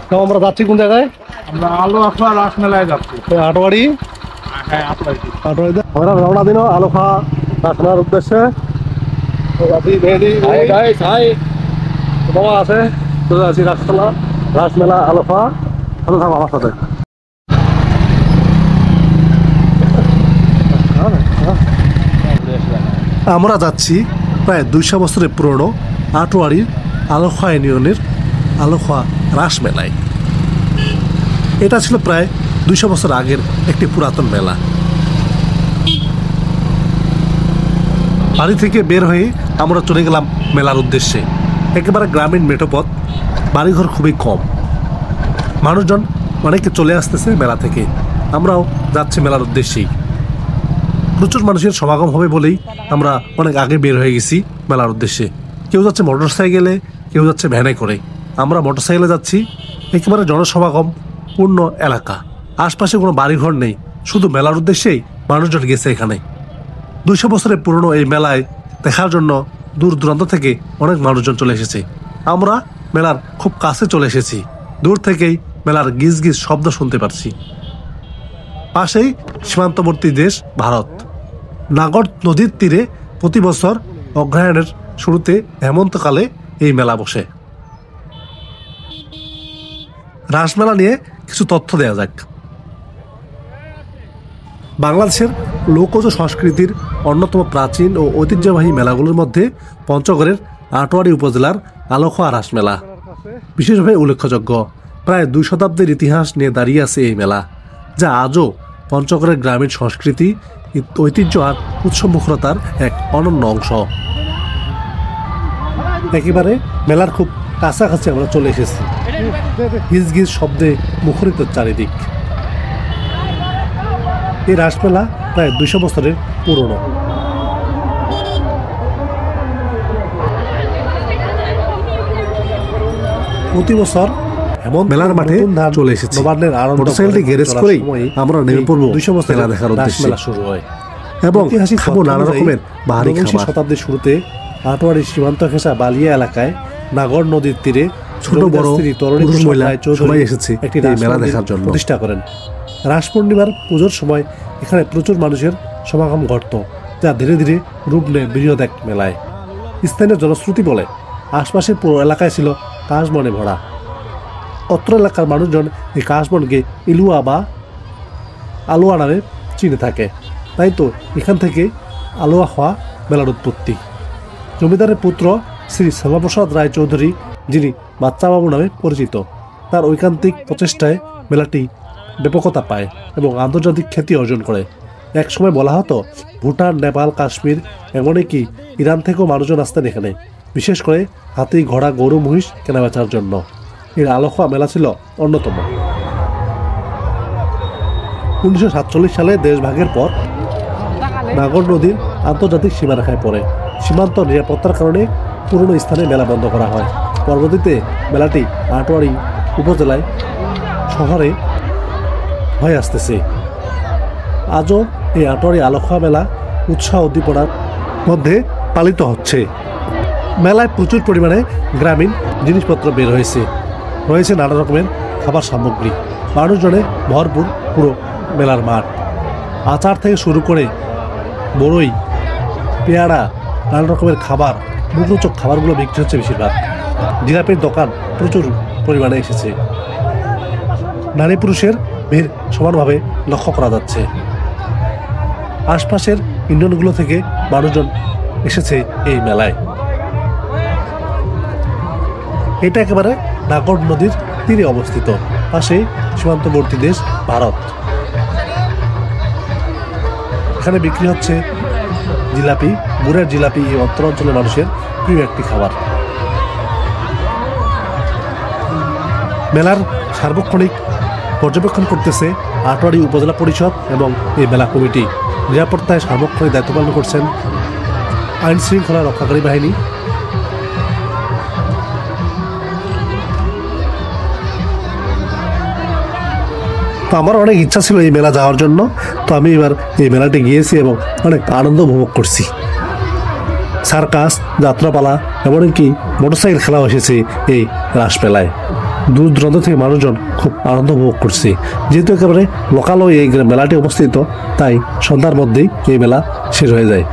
তো আমরা যাচ্ছি কোন জায়গায়? আমরা আলোখা রাস মেলায় যাচ্ছি। আটোয়ারি। হ্যাঁ, আটোয়ারি। আমরা রওনা দিন আলোখা রাস মেলার উদ্দেশ্যে। বাবা আছে, চলে আসি রাস মেলা আলোখা। সাথে থাকো আমার সাথে। আমরা যাচ্ছি প্রায় 200 বছরের পুরনো আটোয়ারির আলোখা ইউনিয়নের আলোখা রাস মেলায়। এটা ছিল প্রায় 200 বছর আগের একটি পুরাতন মেলা। বাড়ি থেকে বের হয়ে আমরা চলে গেলাম মেলার উদ্দেশ্যে। একেবারে গ্রামীণ মেঠোপথ, বাড়িঘর খুবই কম, মানুষজন অনেকে চলে আসতেছে মেলা থেকে। আমরাও যাচ্ছি মেলার উদ্দেশ্যেই। প্রচুর মানুষের সমাগম হবে বলেই আমরা অনেক আগে বের হয়ে গেছি মেলার উদ্দেশ্যে। কেউ যাচ্ছে মোটর সাইকেলে, কেউ যাচ্ছে ভ্যানে করে। আমরা মোটর সাইকেলে যাচ্ছি। একেবারে জনসমাগম পূর্ণ এলাকা, আশপাশে কোনো বাড়িঘর নেই, শুধু মেলার উদ্দেশ্যেই মানুষজন গেছে এখানে। 200 বছরের পুরনো এই মেলায় দেখার জন্য দূর দূরান্ত থেকে অনেক মানুষজন চলে এসেছে। আমরা মেলার খুব কাছে চলে এসেছি। দূর থেকেই মেলার গিজ গিজ শব্দ শুনতে পারছি। পাশেই সীমান্তবর্তী দেশ ভারত। নাগর নদীর তীরে প্রতি বছর অগ্রহায়ণের শুরুতে হেমন্তকালে এই মেলা বসে। রাসমেলা নিয়ে কিছু তথ্য দেওয়া যাক। বাংলাদেশের লোকজ সংস্কৃতির অন্যতম প্রাচীন ও ঐতিহ্যবাহী মেলাগুলোর মধ্যে পঞ্চগড়ের আটোয়ারি উপজেলার আলোখা রাসমেলা বিশেষভাবে উল্লেখযোগ্য। প্রায় 2 শতাব্দীর ইতিহাস নিয়ে দাঁড়িয়ে আছে এই মেলা, যা আজও পঞ্চগড়ের গ্রামীণ সংস্কৃতি, ঐতিহ্য আর উৎসবমুখরতার এক অনন্য অংশ। একেবারে মেলার খুব কাছাকাছি আমরা চলে এসেছি। গিজ গিজ শব্দে মুখরিত চারিদিক। এই রাসমেলা প্রায় 200 বছরের পুরনো। প্রতি বছর এমন মেলার মাঠে চলে এসেছি। মোটরসাইকেলটি গ্যারেজ করেই আমরা নেমে পড়বো 200 বছর মেলা দেখার উদ্দেশ্যে। শুরু হয় এবং খাবো নানা রকমের বাহারি খাবার। শতাব্দীর শুরুতে আটোয়ারি সীমান্ত ঘেঁষা বালিয়া এলাকায় নাগর নদীর তীরে ছোট বড় পুরুষ মহিলা সবাই এসেছে একটি মেলা দেখার জন্য প্রতিষ্ঠা করেন। রাস পূর্ণিমার পুজোর সময় এখানে প্রচুর মানুষের সমাগম ঘটত, যা ধীরে ধীরে রূপ নেয় বৃহৎ এক মেলায়। স্থানীয় জনশ্রুতি বলে আশপাশের পুরো এলাকায় ছিল কাশবনে ভরা। অত্র এলাকার মানুষজন এই কাশবনকে ইলুয়া বা আলোয়া নামে চিনে থাকে। তাই তো এখান থেকে আলোয়া হওয়া মেলার উৎপত্তি। জমিদারের পুত্র শ্রী শ্যামাপ্রসাদ রায়চৌধুরী, যিনি বাচ্চাবাবু নামে পরিচিত, তার ঐকান্তিক প্রচেষ্টায় মেলাটি ব্যাপকতা পায় এবং আন্তর্জাতিক খ্যাতি অর্জন করে। এক সময় বলা হতো ভুটান, নেপাল, কাশ্মীর, এমনকি ইরান থেকেও মানুষজন আসতেন এখানে, বিশেষ করে হাতি, ঘোড়া, গরু, মহিষ কেনাবেচার জন্য। এর আলোখা মেলা ছিল অন্যতম। 1947 সালে দেশভাগের পর নাগর নদীর আন্তর্জাতিক সীমারেখায় পড়ে। সীমান্ত নিরাপত্তার কারণে পুরনো স্থানে মেলা বন্ধ করা হয়। পরবর্তীতে মেলাটি আটোয়ারি উপজেলায় শহরে হয়ে আসতেছে। আজও এই আটোয়ারি আলোখা মেলা উৎসাহ উদ্দীপনার মধ্যে পালিত হচ্ছে। মেলায় প্রচুর পরিমাণে গ্রামীণ জিনিসপত্র বের হয়েছে। রয়েছে নানা রকমের খাবার সামগ্রী। মানুষজনে ভরপুর পুরো মেলার মাঠ। আচার থেকে শুরু করে বড়ই, পেয়ারা, নানা রকমের খাবার, মুখরোচক খাবারগুলো বিক্রি হচ্ছে বেশিরভাগ। জিলাপির দোকান প্রচুর পরিমাণে এসেছে। নারী পুরুষের ভিড় সমানভাবে লক্ষ্য করা যাচ্ছে। আশপাশের ইউনিয়নগুলো থেকে মানুষজন এসেছে এই মেলায়। এটা একেবারে নাগর নদীর তীরে অবস্থিত, পাশেই সীমান্তবর্তী দেশ ভারত। এখানে বিক্রি হচ্ছে জিলাপি, গুড়ের জিলাপি। এই অত্র অঞ্চলের মানুষের প্রিয় একটি খাবার। মেলার সার্বক্ষণিক পর্যবেক্ষণ করতেছে আটোয়ারি উপজেলা পরিষদ এবং এই মেলা কমিটি। নিরাপত্তায় সার্বক্ষণিক দায়িত্ব পালন করছেন আইন শৃঙ্খলা রক্ষাকারী বাহিনী। তো আমার অনেক ইচ্ছা ছিল এই মেলা যাওয়ার জন্য, তো আমি এবার এই মেলাতে গিয়েছি এবং অনেক আনন্দ উপভোগ করছি। সার্কাস, যাত্রাপালা, এমনকি মোটরসাইকেল খেলাও এসেছে এই রাস মেলায়। দূর দূরান্ত থেকে মানুষজন খুব আনন্দ উপভোগ করছে। যেহেতু একেবারে লোকালয় এই মেলাটি অবস্থিত, তাই সন্ধ্যার মধ্যেই এই মেলা শেষ হয়ে যায়।